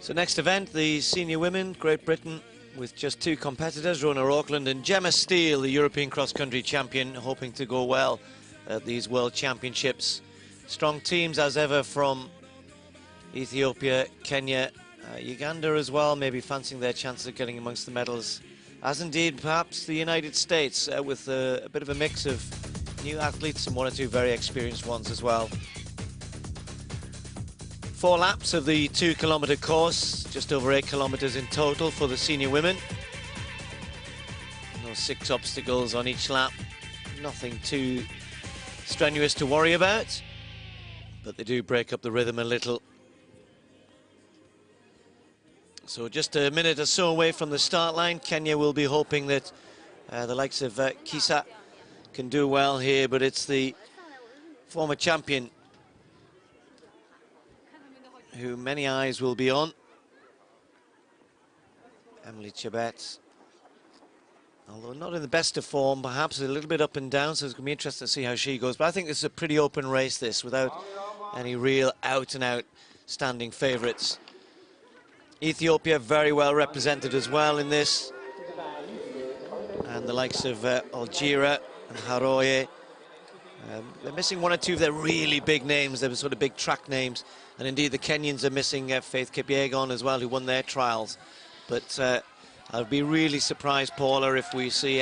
So next event, the senior women, Great Britain, with just two competitors, Rhona Auckland and Gemma Steele, the European cross-country champion, hoping to go well at these World Championships. Strong teams as ever from Ethiopia, Kenya, Uganda as well, maybe fancying their chances of getting amongst the medals, as indeed perhaps the United States, with a bit of a mix of new athletes and one or two very experienced ones as well. 4 laps of the 2-kilometre course, just over 8 kilometres in total for the senior women. Those 6 obstacles on each lap, nothing too strenuous to worry about, but they do break up the rhythm a little. So just a minute or so away from the start line. Kenya will be hoping that the likes of Kisa can do well here, but it's the former champion who many eyes will be on, Emily Chebet. Although not in the best of form, perhaps a little bit up and down, so it's going to be interesting to see how she goes. But I think this is a pretty open race, this, without any real out-and-out standing favourites. Ethiopia very well represented as well in this. And the likes of Algira and Haroye. They're missing one or two of their really big names, they're sort of big track names. And indeed the Kenyans are missing Faith Kipyegon as well, who won their trials. But I'd be really surprised, Paula, if we see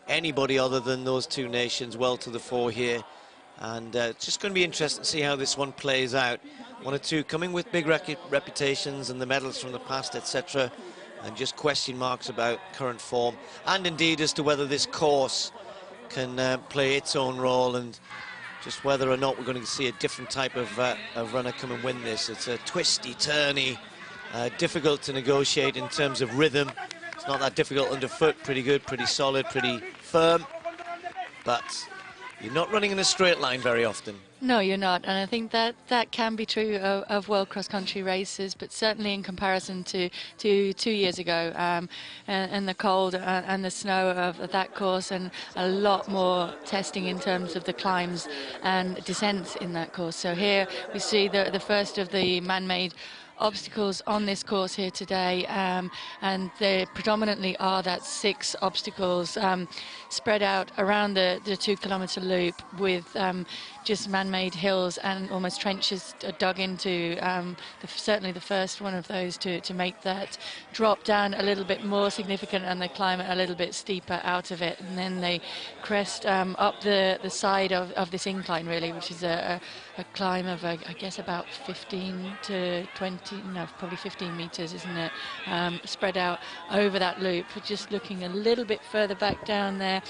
anybody other than those two nations well to the fore here. And it's just going to be interesting to see how this one plays out. One or two coming with big reputations and the medals from the past, etc. And just question marks about current form. And indeed as to whether this course can play its own role, and just whether or not we're going to see a different type of runner come and win this. It's a twisty, turny, difficult to negotiate in terms of rhythm. It's not that difficult underfoot, pretty good, pretty solid, pretty firm. But you're not running in a straight line very often. No, you're not, and I think that can be true of world cross-country races, but certainly in comparison to 2 years ago, and the cold and the snow of that course, and a lot more testing in terms of the climbs and descents in that course. So here we see the first of the man-made obstacles on this course here today, and they predominantly are that 6 obstacles spread out around the 2-kilometre loop, with just man-made hills and almost trenches dug into certainly the first one of those to make that drop down a little bit more significant and the climb a little bit steeper out of it, and then they crest up the side of this incline, really, which is a climb of I guess about 15 to 20, no, probably 15 meters, isn't it, spread out over that loop. Just looking a little bit further back down there,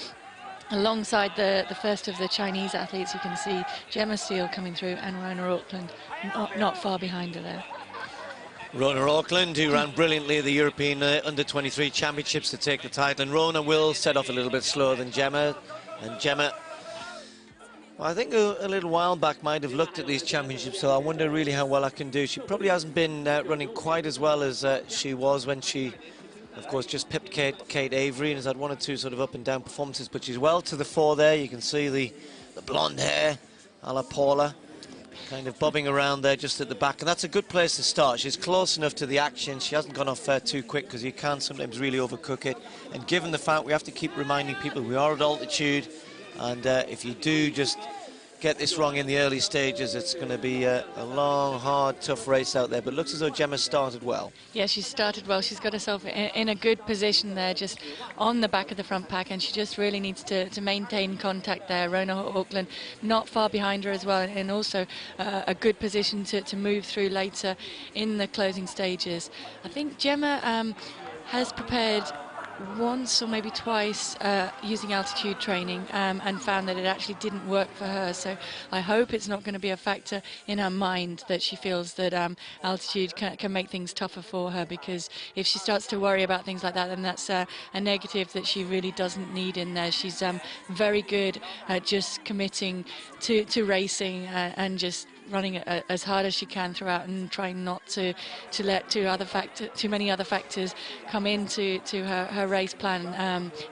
alongside the first of the Chinese athletes, you can see Gemma Steele coming through and Rhona Auckland not far behind her there. Rhona Auckland, who ran brilliantly at the European Under-23 Championships to take the title, and Rhona will set off a little bit slower than Gemma. And Gemma, well, I think a little while back might have looked at these championships, so I wonder really how well I can do. She probably hasn't been running quite as well as she was when she, of course, just pipped Kate Avery and has had one or two sort of up and down performances, but she's well to the fore there. You can see the blonde hair a la Paula kind of bobbing around there just at the back, and that's a good place to start. She's close enough to the action. She hasn't gone off too quick, because you can sometimes really overcook it, and given the fact we have to keep reminding people we are at altitude, and if you do just get this wrong in the early stages, it's going to be a long, hard, tough race out there. But it looks as though Gemma started well. Yeah, she started well. She's got herself in a good position there, just on the back of the front pack, and she just really needs to maintain contact there. Rhona Auckland not far behind her as well, and also a good position to move through later in the closing stages. I think Gemma has prepared once or maybe twice using altitude training, and found that it actually didn't work for her. So I hope it's not going to be a factor in her mind, that she feels that altitude can make things tougher for her, because if she starts to worry about things like that, then that's a negative that she really doesn't need in there. She's very good at just committing to racing and just running as hard as she can throughout, and trying not to let too many other factors come into her race plan.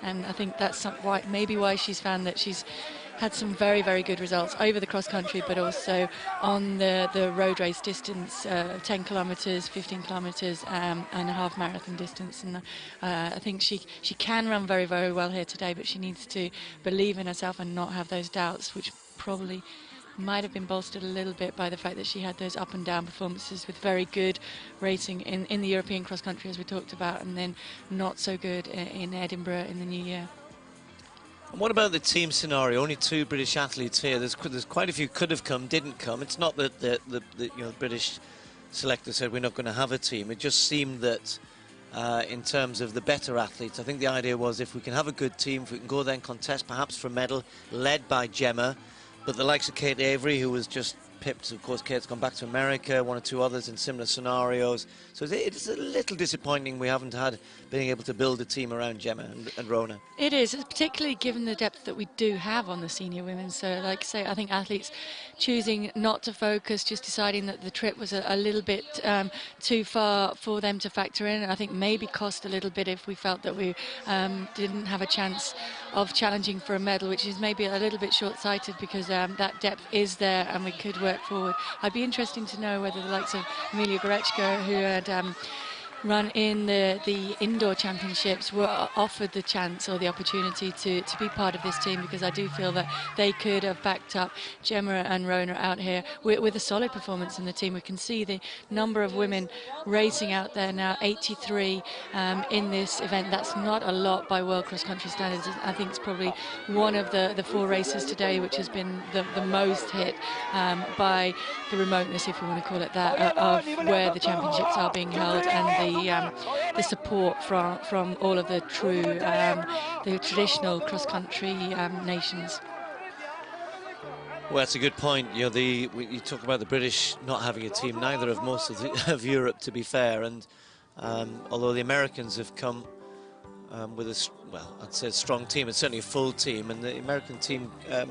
And I think that's maybe why she's found that she's had some very, very good results over the cross country, but also on the road race distance, 10 kilometres, 15 kilometres, and a half marathon distance. And I think she can run very, very well here today, but she needs to believe in herself and not have those doubts, which probably might have been bolstered a little bit by the fact that she had those up and down performances with very good racing in the European cross country, as we talked about, and then not so good in Edinburgh in the new year. And what about the team scenario? Only 2 British athletes here. There's quite a few could have come, didn't come. It's not that the British selector said we're not going to have a team. It just seemed that in terms of the better athletes, I think the idea was if we can have a good team, if we can go there and contest perhaps for a medal, led by Gemma, but the likes of Kate Avery, who was just pipped. Of course, Kate's gone back to America, 1 or 2 others in similar scenarios. So it's a little disappointing we haven't been able to build a team around Gemma and Rhona. It is, particularly given the depth that we do have on the senior women. So, like I say, I think athletes choosing not to focus, just deciding that the trip was a little bit too far for them to factor in. I think maybe cost a little bit if we felt that we didn't have a chance of challenging for a medal, which is maybe a little bit short-sighted because that depth is there and we could work forward. I'd be interesting to know whether the likes of Emilia Goreczka, who had run in the indoor championships, were offered the chance or the opportunity to be part of this team, because I do feel that they could have backed up Gemma and Rhona out here with a solid performance in the team. We can see the number of women racing out there now, 83 in this event. That's not a lot by world cross country standards. I think it's probably one of the 4 races today which has been the most hit by the remoteness, if we want to call it that, of where the championships are being held, and the support from all of the the traditional cross-country nations. Well, that's a good point. You know, you talk about the British not having a team, neither of most of Europe, to be fair. And although the Americans have come with I'd say a strong team, it's certainly a full team, and the American team, as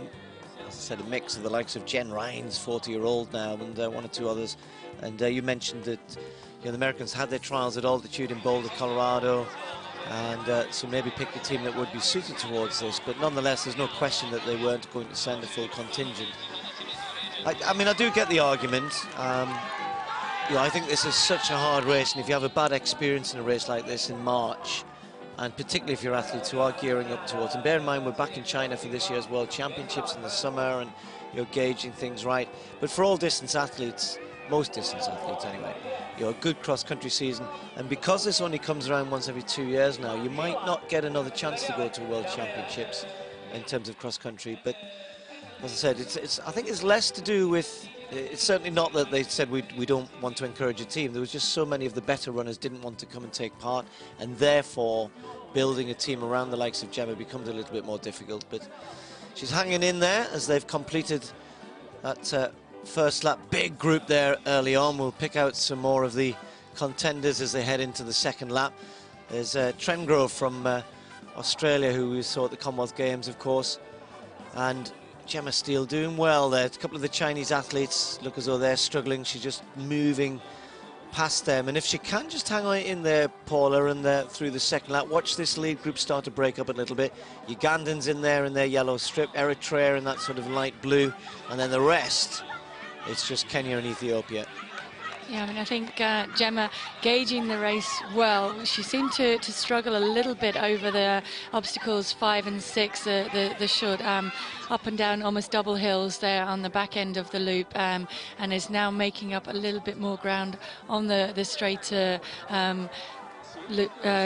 I said, a mix of the likes of Jen Rhines, 40-year-old now, and 1 or 2 others. And you mentioned that the Americans had their trials at Altitude in Boulder, Colorado, and so maybe picked a team that would be suited towards this. But nonetheless, there's no question that they weren't going to send a full contingent. I mean, I do get the argument. I think this is such a hard race, and if you have a bad experience in a race like this in March, and particularly if you're athletes who are gearing up towards, and bear in mind we're back in China for this year's World Championships in the summer, and you're gauging things right. But for all distance athletes, most distance athletes anyway, a good cross-country season, and because this only comes around once every 2 years now, you might not get another chance to go to World Championships in terms of cross-country. But as I said, I think it's less to do with, it's certainly not that they said we don't want to encourage a team. There was just so many of the better runners didn't want to come and take part, and therefore building a team around the likes of Gemma becomes a little bit more difficult. But she's hanging in there as they've completed that first lap. Big group there early on. We'll pick out some more of the contenders as they head into the second lap. There's Trengrove from Australia, who we saw at the Commonwealth Games, of course, and Gemma Steele doing well there. A couple of the Chinese athletes look as though they're struggling. She's just moving past them, and if she can just hang on in there, Paula, and through the second lap, watch this lead group start to break up a little bit. Ugandans in there in their yellow strip, Eritrea in that sort of light blue, and then the rest, it's just Kenya and Ethiopia. Yeah, I mean, I think Gemma gauging the race well. She seemed to struggle a little bit over the obstacles 5 and 6, the short up and down, almost double hills there on the back end of the loop, and is now making up a little bit more ground on the straighter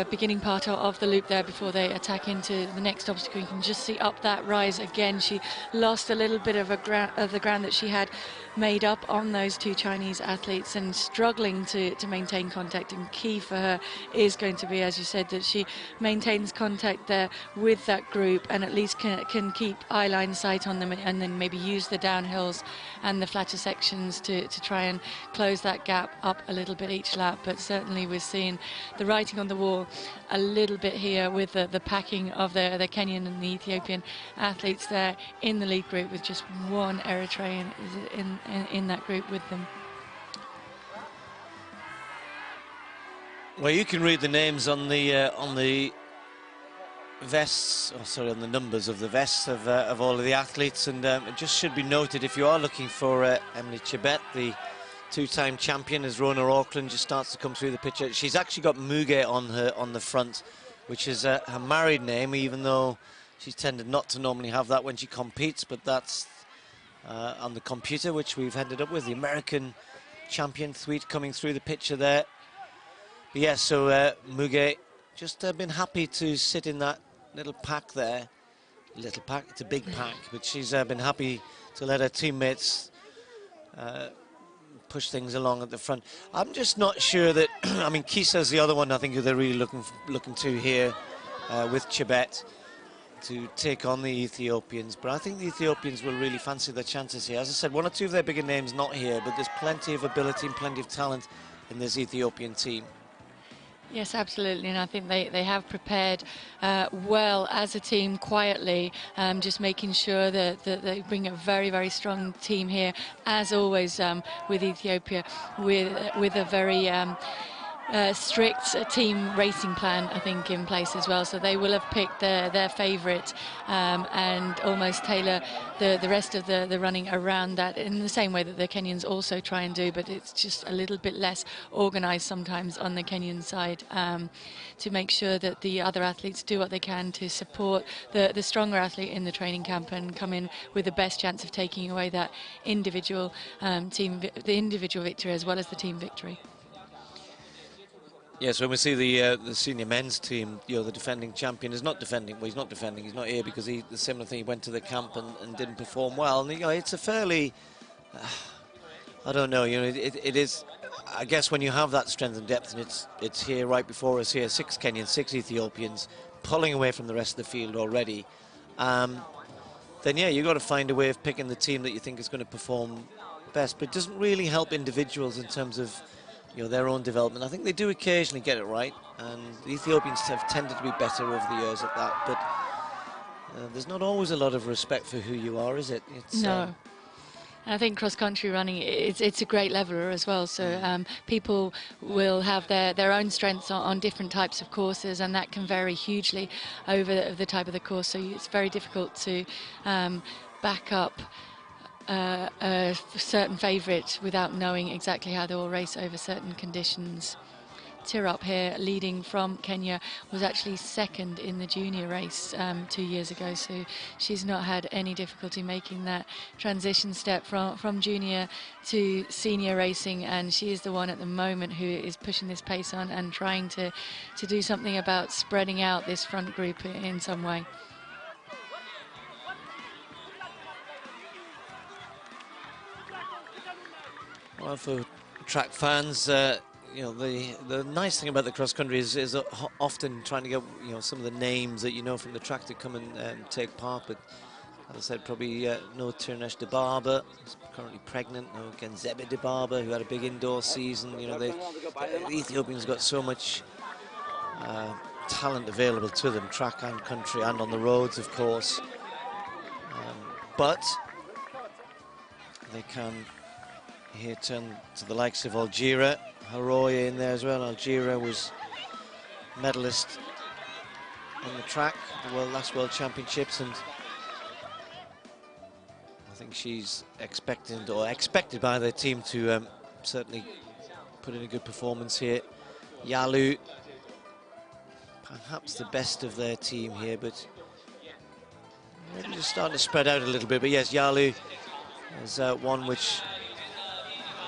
beginning part of the loop there before they attack into the next obstacle. You can just see up that rise again. She lost a little bit of the ground that she had made up on those 2 Chinese athletes, and struggling to maintain contact. And key for her is going to be, as you said, that she maintains contact there with that group and at least can keep eye-line sight on them, and then maybe use the downhills and the flatter sections to try and close that gap up a little bit each lap. But certainly we're seeing the writing on the wall a little bit here with the packing of the Kenyan and the Ethiopian athletes there in the lead group, with just one Eritrean in that group with them. Well, you can read the names on the vests, oh sorry, on the numbers of the vests of all of the athletes, and it just should be noted, if you are looking for Emily Chebet, the two-time champion, as Rona Auckland just starts to come through the picture. She's actually got Muge on the front, which is her married name, even though she's tended not to normally have that when she competes, but that's on the computer, which we've ended up with. The American champion Thweet coming through the picture there. But yeah, so Muge just been happy to sit in that little pack there. Little pack, it's a big pack, but she's been happy to let her teammates push things along at the front. I'm just not sure that, I mean, Kisa's the other one I think who they're really looking to here with Chebet to take on the Ethiopians, but I think the Ethiopians will really fancy their chances here. As I said, one or two of their bigger names not here, but there's plenty of ability and plenty of talent in this Ethiopian team. Yes, absolutely, and I think they have prepared well as a team quietly, just making sure that they bring a very, very strong team here, as always with Ethiopia, with a very strict team racing plan, I think, in place as well. So they will have picked their favourite and almost tailor the rest of the running around that, in the same way that the Kenyans also try and do, but it's just a little bit less organised sometimes on the Kenyan side, to make sure that the other athletes do what they can to support the stronger athlete in the training camp and come in with the best chance of taking away that individual the individual victory as well as the team victory. Yes, when we see the senior men's team, you know, the defending champion is not defending. Well, he's not defending. He's not here because the similar thing. He went to the camp and didn't perform well. And you know, it's a fairly, I don't know. You know, it is. I guess when you have that strength and depth, and it's here right before us here, 6 Kenyans, 6 Ethiopians, pulling away from the rest of the field already. Then yeah, you've got to find a way of picking the team that you think is going to perform best. But it doesn't really help individuals in terms of, you know, their own development. I think they do occasionally get it right, and the Ethiopians have tended to be better over the years at that, but there's not always a lot of respect for who you are, is it? It's, no. I think cross-country running, it's a great leveler as well, so people will have their own strengths on different types of courses, and that can vary hugely over the type of the course, so it's very difficult to back up a certain favourite without knowing exactly how they will race over certain conditions. Tirop here, leading from Kenya, was actually second in the junior race 2 years ago, so she's not had any difficulty making that transition step from junior to senior racing, and she is the one at the moment who is pushing this pace on and trying to do something about spreading out this front group in some way. Well, for track fans, you know, the nice thing about the cross country is often trying to get, you know, some of the names that you know from the track to come and take part. But as I said, probably no Tirnesh Dibaba, who's currently pregnant. No Genzebe Dibaba, who had a big indoor season. You know, the Ethiopians got so much talent available to them, track and country, and on the roads, of course. But they can here turn to the likes of Algira, Haroye in there as well. Algira was medalist on the track, the last World Championships, and I think she's expected by their team to certainly put in a good performance here. Yalu, perhaps the best of their team here, but maybe just starting to spread out a little bit. But yes, Yalu is one which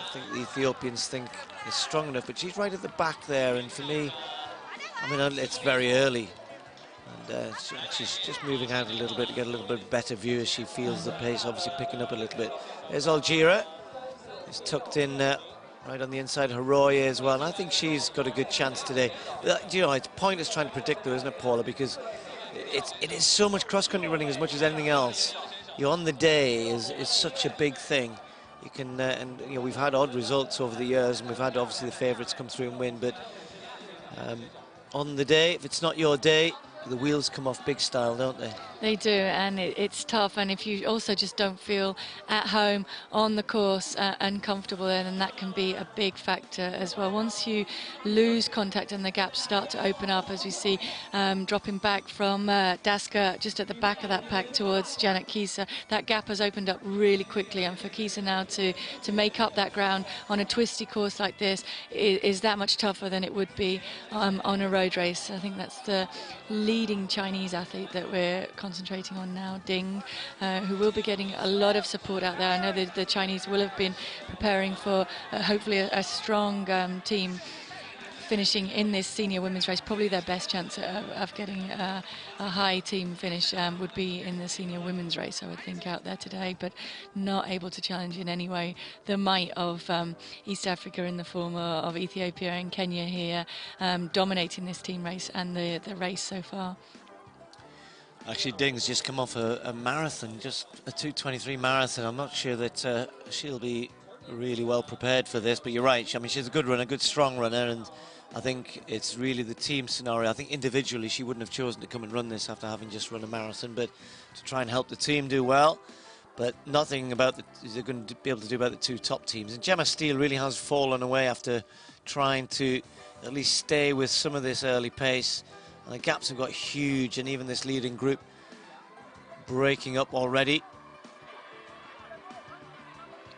I think the Ethiopians think is strong enough, but she's right at the back there, and for me, I mean, it's very early, and she's just moving out a little bit to get a little bit better view as she feels the pace obviously picking up a little bit. There's Algira, it's tucked in right on the inside, Haroye as well, and I think she's got a good chance today. But, you know, it's pointless trying to predict though, isn't it, Paula, because it is so much cross-country running as much as anything else. You know, on the day is such a big thing. You can, and you know, we've had odd results over the years, and we've had obviously the favourites come through and win. But on the day, if it's not your day, the wheels come off big style, don't they? They do, and it's tough. And if you also just don't feel at home on the course and comfortable there, then that can be a big factor as well. Once you lose contact and the gaps start to open up, as we see dropping back from Daska just at the back of that pack towards Janet Kieser, that gap has opened up really quickly. And for Kieser now to make up that ground on a twisty course like this is that much tougher than it would be on a road race. I think that's the leading Chinese athlete that we're concentrating on now, Ding, who will be getting a lot of support out there. I know that the Chinese will have been preparing for hopefully a strong team finishing in this senior women's race. Probably their best chance of getting a high team finish would be in the senior women's race, I would think, out there today, but not able to challenge in any way the might of East Africa in the form of Ethiopia and Kenya here, dominating this team race and the race so far. Actually, Ding's just come off a marathon, just a 2:23 marathon. I'm not sure that she'll be really well prepared for this, but you're right. I mean, she's a good runner, a good strong runner, and I think it's really the team scenario. I think individually she wouldn't have chosen to come and run this after having just run a marathon, but to try and help the team do well. But nothing about they're going to be able to do about the two top teams. And Gemma Steele really has fallen away after trying to at least stay with some of this early pace. And the gaps have got huge, and even this leading group breaking up already.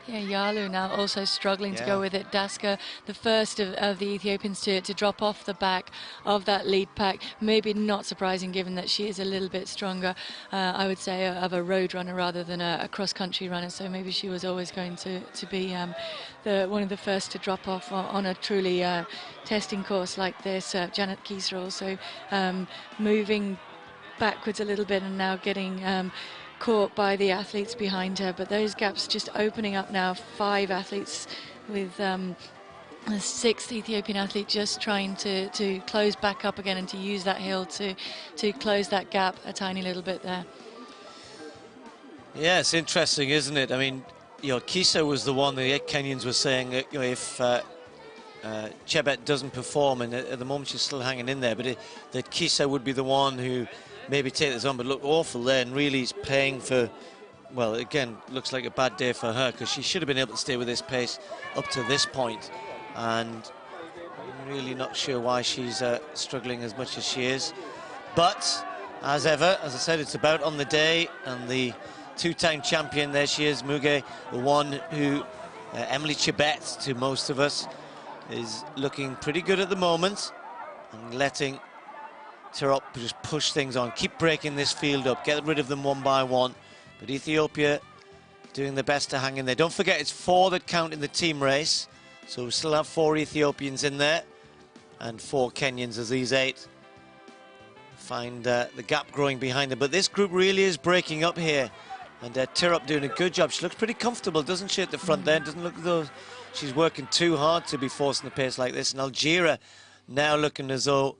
Yeah, Yalu now also struggling to go with it. Daska, the first of the Ethiopians to drop off the back of that lead pack. Maybe not surprising given that she is a little bit stronger, I would say, of a road runner rather than a cross-country runner. So maybe she was always going to be one of the first to drop off on a truly testing course like this. Janet Kieser also moving backwards a little bit and now getting caught by the athletes behind her, but those gaps just opening up now. 5 athletes with a 6th Ethiopian athlete just trying to close back up again and to use that hill to close that gap a tiny little bit there. Yeah, it's interesting, isn't it? I mean, you know, Kisa was the one the Kenyans were saying that, you know, if Chebet doesn't perform, and at the moment she's still hanging in there, but that Kisa would be the one who maybe take this on, but look awful there, and really is paying for, well, again, looks like a bad day for her, because she should have been able to stay with this pace up to this point, and I'm really not sure why she's struggling as much as she is. But as ever, as I said, it's about on the day, and the 2-time champion, there she is, Muge, the one who, Emily Chebet to most of us, is looking pretty good at the moment, and letting Tirop just push things on, keep breaking this field up, get rid of them one by one. But Ethiopia doing their best to hang in there. Don't forget, it's 4 that count in the team race, so we still have 4 Ethiopians in there and 4 Kenyans as these 8 find the gap growing behind them. But this group really is breaking up here, and Tirop doing a good job. She looks pretty comfortable, doesn't she, at the front there? Doesn't look as though she's working too hard to be forcing the pace like this. And Algira now looking as though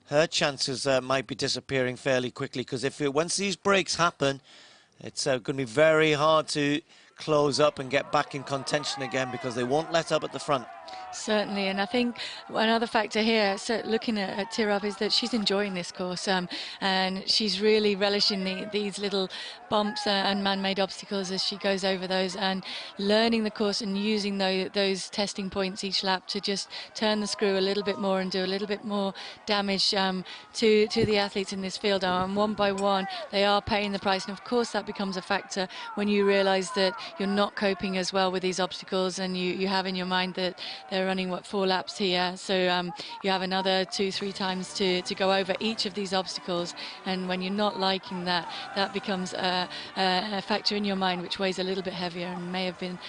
her chances might be disappearing fairly quickly, because once these breaks happen, it's going to be very hard to close up and get back in contention again, because they won't let up at the front. Certainly, and I think another factor here, so looking at Tirop, is that she's enjoying this course, and she's really relishing these little bumps and man-made obstacles as she goes over those, and learning the course and using those testing points each lap to just turn the screw a little bit more and do a little bit more damage to the athletes in this field. And one by one, they are paying the price, and of course that becomes a factor when you realise that you're not coping as well with these obstacles, and you have in your mind that they're running 4 laps here, so you have another 2-3 times to go over each of these obstacles, and when you're not liking that, that becomes a factor in your mind which weighs a little bit heavier, and may have been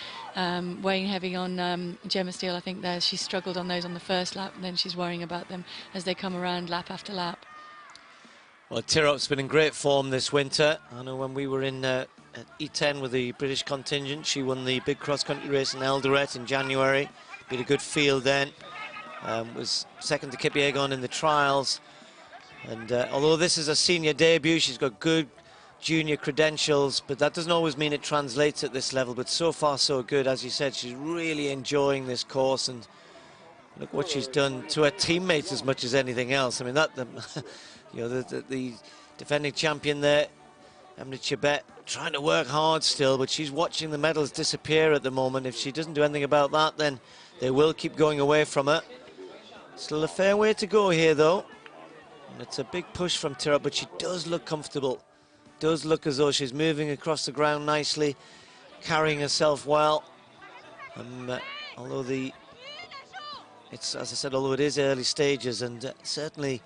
weighing heavy on Gemma Steele. I think that she struggled on those on the first lap, and then she's worrying about them as they come around lap after lap. Well, Tirop's been in great form this winter. I know when we were in at E10 with the British contingent, she won the big cross-country race in Eldoret in January. Beat a good field then, was second to Kipyegon in the trials, and although this is a senior debut, she's got good junior credentials, but that doesn't always mean it translates at this level. But so far so good. As you said, she's really enjoying this course, and Look what she's done to her teammates as much as anything else. I mean, you know, the defending champion there, Emily Chebet, trying to work hard still, but she's watching the medals disappear at the moment. If she doesn't do anything about that, then they will keep going away from her. Still a fair way to go here, though. And it's a big push from Tirop, but she does look comfortable. Does look as though she's moving across the ground nicely, carrying herself well. Although it's, as I said, although it is early stages, and certainly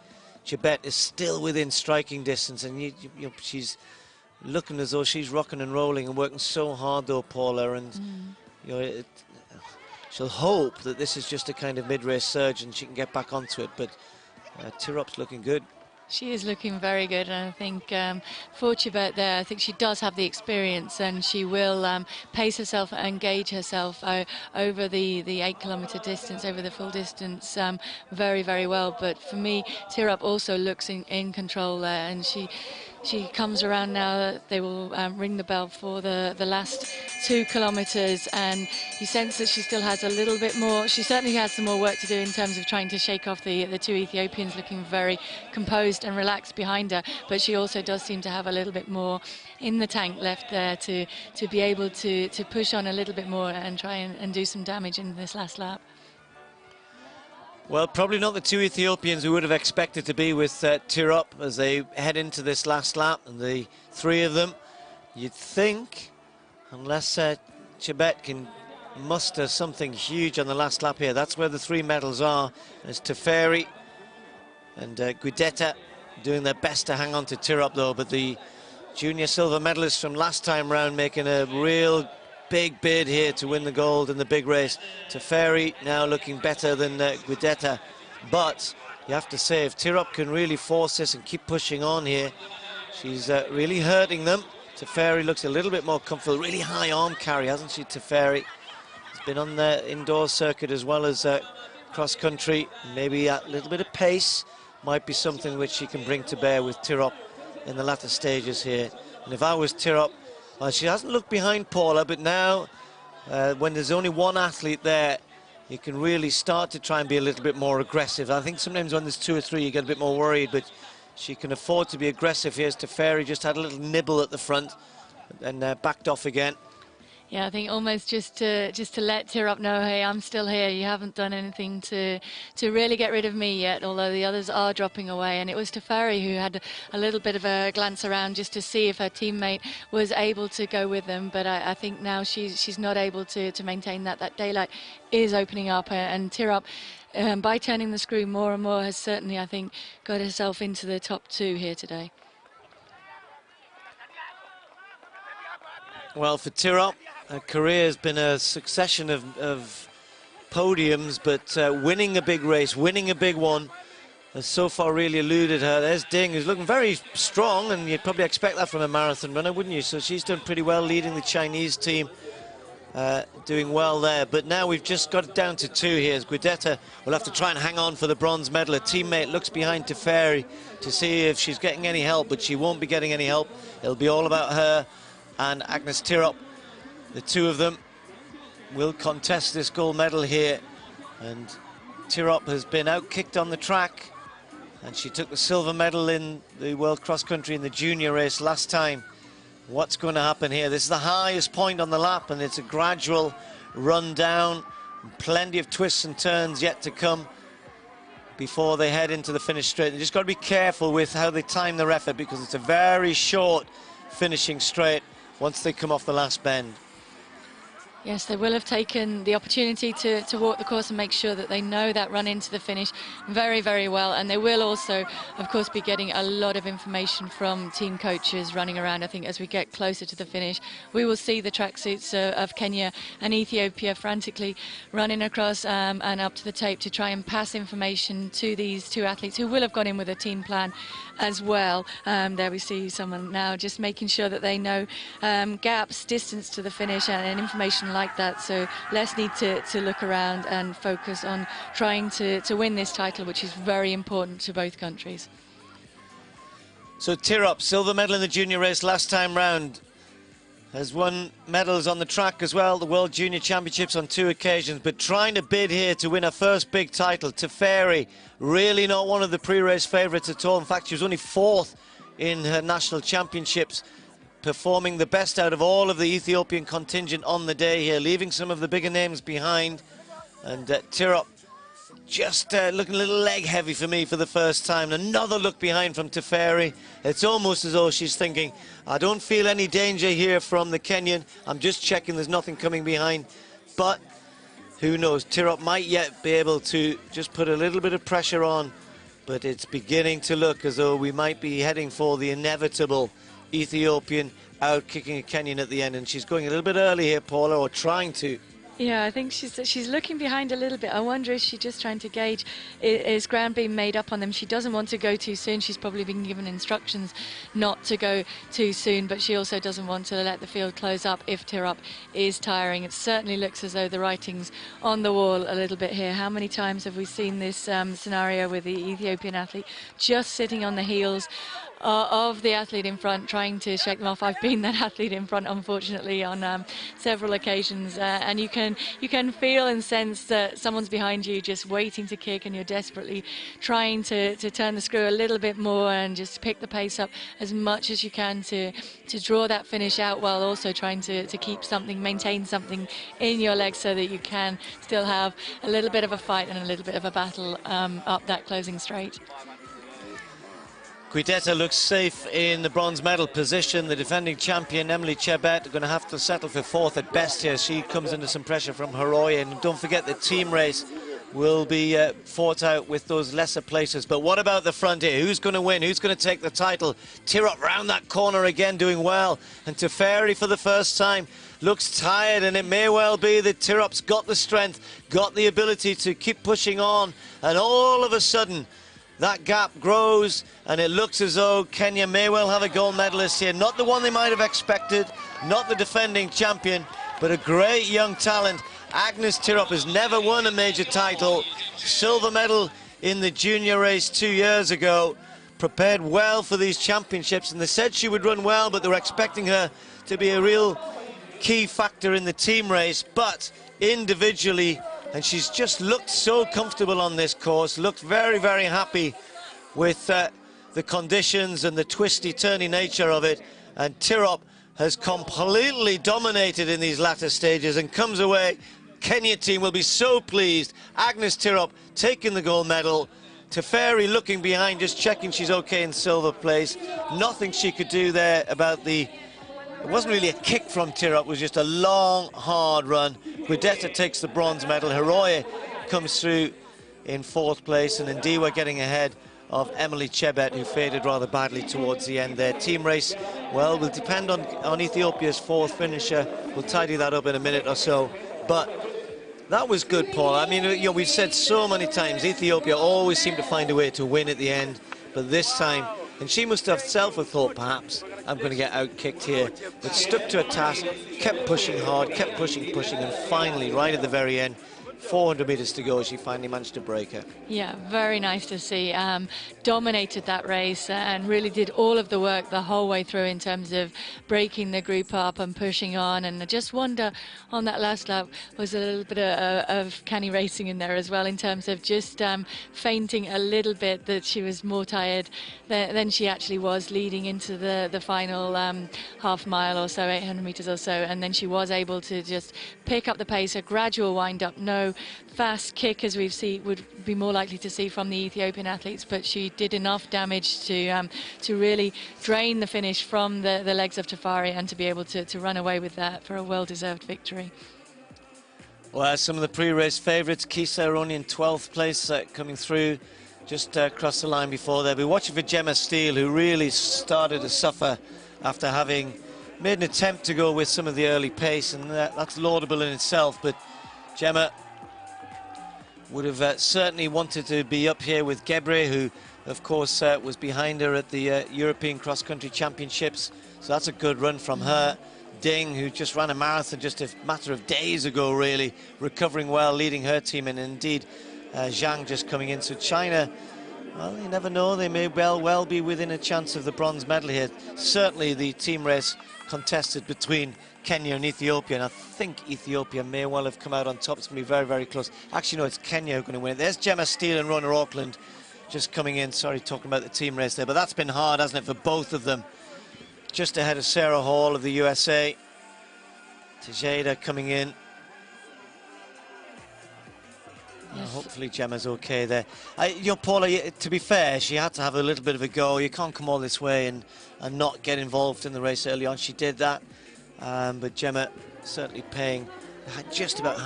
Chebet is still within striking distance, and you know, she's looking as though she's rocking and rolling and working so hard, though, Paula, and you know, she'll hope that this is just a kind of mid-race surge and she can get back onto it, but Tirop's looking good. She is looking very good, and I think for Chebet there, I think she does have the experience, and she will pace herself and engage herself over the 8-kilometre distance, over the full distance, very, very well. But for me, Tirop also looks in control there, and she comes around now. They will ring the bell for the last 2 kilometres, and you sense that she still has a little bit more. She certainly has some more work to do in terms of trying to shake off the 2 Ethiopians, looking very composed and relaxed behind her, but she also does seem to have a little bit more in the tank left there to be able to push on a little bit more and try and do some damage in this last lap. Well, probably not the 2 Ethiopians we would have expected to be with Tirop as they head into this last lap, and the 3 of them, you'd think, unless Chebet can muster something huge on the last lap here, that's where the 3 medals are. There's Teferi and Guidetta doing their best to hang on to Tirop, though, but the junior silver medalists from last time round making a real big bid here to win the gold in the big race. Teferi now looking better than Guidetta, but you have to say, if Tirop can really force this and keep pushing on here, she's really hurting them. Teferi looks a little bit more comfortable, really high arm carry, hasn't she, Teferi? Has been on the indoor circuit as well as cross country. Maybe a little bit of pace might be something which she can bring to bear with Tirop in the latter stages here. And if I was Tirop, well, she hasn't looked behind Paula, but now when there's only one athlete there, you can really start to try and be a little bit more aggressive. I think sometimes when there's 2 or 3 you get a bit more worried, but she can afford to be aggressive. Here's Teferi, just had a little nibble at the front and backed off again. Yeah, I think almost just to let Tirop know, hey, I'm still here. You haven't done anything to really get rid of me yet, although the others are dropping away. And it was Teferi who had a little bit of a glance around just to see if her teammate was able to go with them. But I think now she's not able to maintain that. That daylight is opening up, and Tirop, by turning the screw more and more, has certainly, I think, got herself into the top 2 here today. Well, for Tirop, her career has been a succession of podiums, but winning a big race, winning a big one, has so far really eluded her. There's Ding, who's looking very strong, and you'd probably expect that from a marathon runner, wouldn't you? So she's done pretty well leading the Chinese team, doing well there. But now we've just got it down to 2 here. Guidetta will have to try and hang on for the bronze medal. Her teammate looks behind Teferi to see if she's getting any help, but she won't be getting any help. It'll be all about her and Agnes Tirop. The 2 of them will contest this gold medal here, and Tirop has been outkicked on the track, and she took the silver medal in the World Cross Country in the junior race last time. What's going to happen here? This is the highest point on the lap, and it's a gradual run down, plenty of twists and turns yet to come before they head into the finish straight. They just got to be careful with how they time their effort, because it's a very short finishing straight once they come off the last bend. Yes, they will have taken the opportunity to walk the course and make sure that they know that run into the finish very, very well. And they will also, of course, be getting a lot of information from team coaches running around. I think as we get closer to the finish, we will see the tracksuits of Kenya and Ethiopia frantically running across and up to the tape to try and pass information to these 2 athletes who will have gone in with a team plan as well. There we see someone now just making sure that they know gaps, distance to the finish, and information like that, so less need to look around and focus on trying to win this title, which is very important to both countries. So Tirop, silver medal in the junior race last time round. has won medals on the track as well, the World Junior Championships on 2 occasions, but trying to bid here to win her first big title. Teferi, really not one of the pre-race favourites at all. In fact, she was only 4th in her national championships, performing the best out of all of the Ethiopian contingent on the day here, leaving some of the bigger names behind. And Tirop just looking a little leg heavy for me for the first time. Another look behind from Teferi. It's almost as though she's thinking, I don't feel any danger here from the Kenyan. I'm just checking there's nothing coming behind. But who knows, Tirop might yet be able to just put a little bit of pressure on. But it's beginning to look as though we might be heading for the inevitable Ethiopian out kicking a Kenyan at the end. And she's going a little bit early here, Paula, or trying to. Yeah, I think she's looking behind a little bit. I wonder if she's just trying to gauge, is ground being made up on them? She doesn't want to go too soon. She's probably been given instructions not to go too soon, but she also doesn't want to let the field close up if Tirop is tiring. It certainly looks as though the writing's on the wall a little bit here. How many times have we seen this scenario with the Ethiopian athlete just sitting on the heels of the athlete in front, trying to shake them off? I've been that athlete in front, unfortunately, on several occasions, and you can feel and sense that someone's behind you just waiting to kick, and you're desperately trying to turn the screw a little bit more and just pick the pace up as much as you can to draw that finish out, while also trying to keep something, maintain something in your legs so that you can still have a little bit of a fight and a little bit of a battle up that closing straight. Guidetta looks safe in the bronze medal position. The defending champion, Emily Chebet, going to have to settle for 4th at best here. She comes under some pressure from Haroye. And don't forget the team race will be fought out with those lesser places. But what about the front here? Who's going to win? Who's going to take the title? Tirop round that corner again, doing well. And Teferi for the first time looks tired, and it may well be that Tirop's got the strength, got the ability to keep pushing on. And all of a sudden, that gap grows, and it looks as though Kenya may well have a gold medalist here. Not the one they might have expected, not the defending champion, but a great young talent. Agnes Tirop has never won a major title. Silver medal in the junior race 2 years ago. Prepared well for these championships, and they said she would run well, but they were expecting her to be a real key factor in the team race. But individually, and she's just looked so comfortable on this course, looked very, very happy with the conditions and the twisty, turny nature of it. And Tirop has completely dominated in these latter stages and comes away. Kenya team will be so pleased. Agnes Tirop taking the gold medal. Teferi looking behind, just checking she's okay in silver place. Nothing she could do there about the... It wasn't really a kick from Tirop, it was just a long, hard run. Guidetta takes the bronze medal. Haroye comes through in 4th place, and Ndiwa getting ahead of Emily Chebet, who faded rather badly towards the end there. Team race, well, will depend on Ethiopia's 4th finisher. We'll tidy that up in a minute or so. But that was good, Paul. I mean, you know, we've said so many times, Ethiopia always seem to find a way to win at the end. But this time, and she must have thought, perhaps, I'm going to get out-kicked here. But stuck to a task, kept pushing hard, kept pushing, and finally, right at the very end, 400 meters to go, she finally managed to break it. Yeah, very nice to see. Dominated that race and really did all of the work the whole way through in terms of breaking the group up and pushing on. And I just wonder, on that last lap, was a little bit of canny racing in there as well, in terms of just fainting a little bit, that she was more tired than she actually was leading into the final half mile or so, 800 meters or so. And then she was able to just pick up the pace, a gradual wind up, no fast kick as would be more likely to see from the Ethiopian athletes, but she did enough damage to really drain the finish from the legs of Teferi and to be able to run away with that for a well-deserved victory. Well, some of the pre-race favourites, Kisa are only in 12th place, coming through just across the line before there. We're watching for Gemma Steele, who really started to suffer after having made an attempt to go with some of the early pace, and that's laudable in itself. But Gemma would have certainly wanted to be up here with Gebre, who, of course, was behind her at the European Cross Country Championships. So that's a good run from her. Ding, who just ran a marathon just a matter of days ago, really, recovering well, leading her team, and indeed Zhang just coming in. So China Well, you never know. They may well be within a chance of the bronze medal here. Certainly the team race contested between Kenya and Ethiopia, and I think Ethiopia may well have come out on top. It's going to be very, very close. Actually, no, it's Kenya who are going to win it. There's Gemma Steele and Rona Auckland just coming in. Sorry, talking about the team race there, but that's been hard, hasn't it, for both of them. Just ahead of Sarah Hall of the USA. Tejada coming in. Yes. Hopefully Gemma's okay there. Paula, to be fair, she had to have a little bit of a go. You can't come all this way and not get involved in the race early on. She did that, but Gemma certainly just about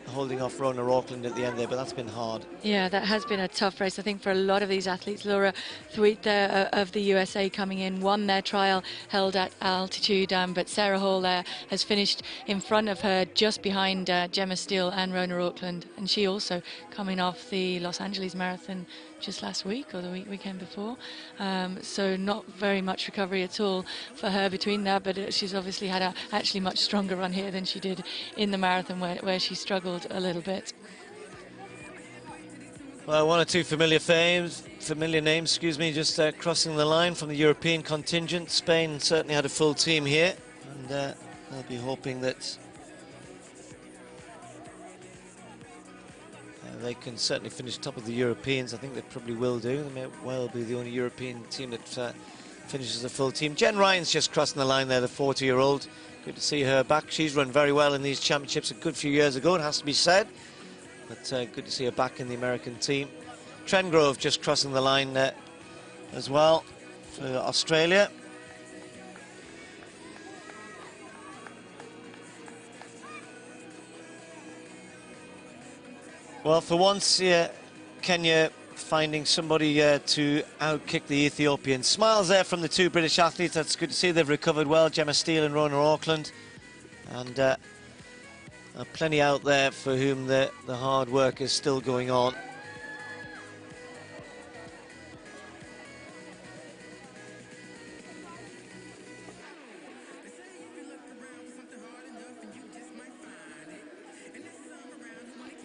holding off Rona Auckland at the end there, but that's been hard. Yeah, that has been a tough race, I think, for a lot of these athletes. Laura Thweatt there of the USA coming in, won their trial, held at altitude, but Sarah Hall there has finished in front of her, just behind Gemma Steele and Rona Auckland, and she also coming off the Los Angeles Marathon just last week or the weekend before, so not very much recovery at all for her between that, but she's obviously had a actually much stronger run here than she did in the marathon where she struggled a little bit. Well, one or two familiar names, just crossing the line from the European contingent. Spain certainly had a full team here, and they'll be hoping that they can certainly finish top of the Europeans. I think they probably will do. They may well be the only European team that finishes a full team. Jen Ryan's just crossing the line there, the 40-year-old. Good to see her back. She's run very well in these championships a good few years ago, it has to be said. But good to see her back in the American team. Trengrove just crossing the line as well for Australia. Well, for once, Kenya finding somebody to outkick the Ethiopians. Smiles there from the two British athletes. That's good to see. They've recovered well, Gemma Steele and Rona Auckland. And plenty out there for whom the hard work is still going on.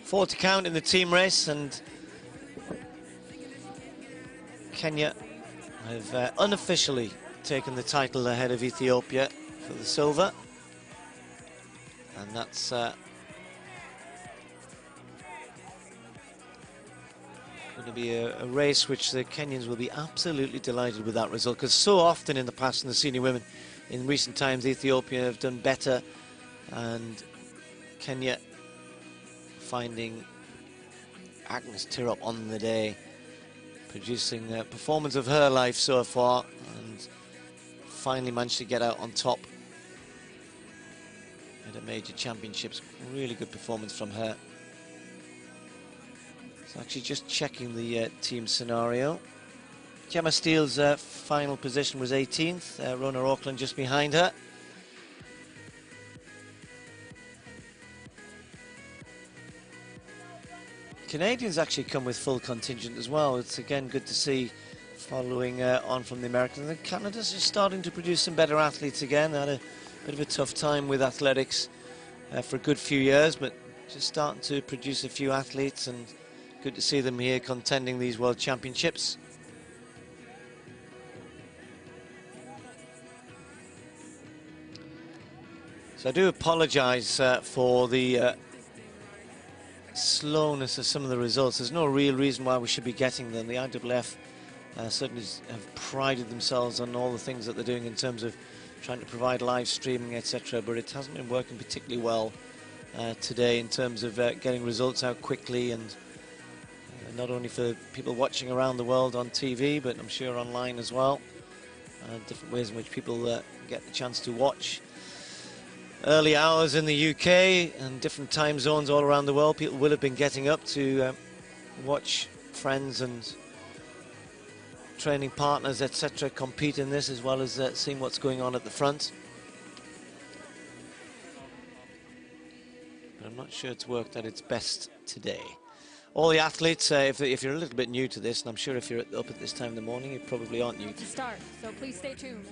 Four to count in the team race, and Kenya have unofficially taken the title ahead of Ethiopia for the silver, and that's going to be a race which the Kenyans will be absolutely delighted with that result, because so often in the past in the senior women in recent times Ethiopia have done better, and Kenya finding Agnes Tirop on the day, producing a performance of her life so far, and finally managed to get out on top at a major championships. Really good performance from her. So actually just checking the team scenario. Gemma Steele's final position was 18th, Rona Auckland just behind her. Canadians actually come with full contingent as well. It's again good to see, following on from the Americans. And Canada's just starting to produce some better athletes again. They had a bit of a tough time with athletics for a good few years, but just starting to produce a few athletes, and good to see them here contending these World Championships. So I do apologise for the slowness of some of the results. There's no real reason why we should be getting them. The IAAF certainly have prided themselves on all the things that they're doing in terms of trying to provide live streaming, etc., but it hasn't been working particularly well today in terms of getting results out quickly, and not only for people watching around the world on TV, but I'm sure online as well. Different ways in which people get the chance to watch. Early hours in the UK and different time zones all around the world, people will have been getting up to watch friends and training partners, etc., compete in this, as well as seeing what's going on at the front. But I'm not sure it's worked at its best today. All the athletes, if you're a little bit new to this, and I'm sure if you're up at this time in the morning, you probably aren't new to start, so please stay tuned.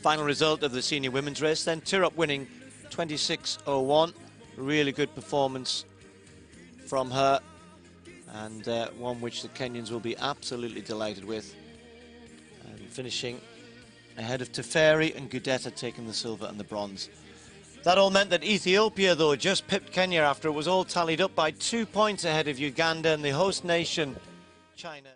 Final result of the senior women's race then. Tirop winning 26.01. Really good performance from her, and one which the Kenyans will be absolutely delighted with. And finishing ahead of Teferi and Gudeta taking the silver and the bronze. That all meant that Ethiopia, though, just pipped Kenya after it was all tallied up by 2 points ahead of Uganda and the host nation, China.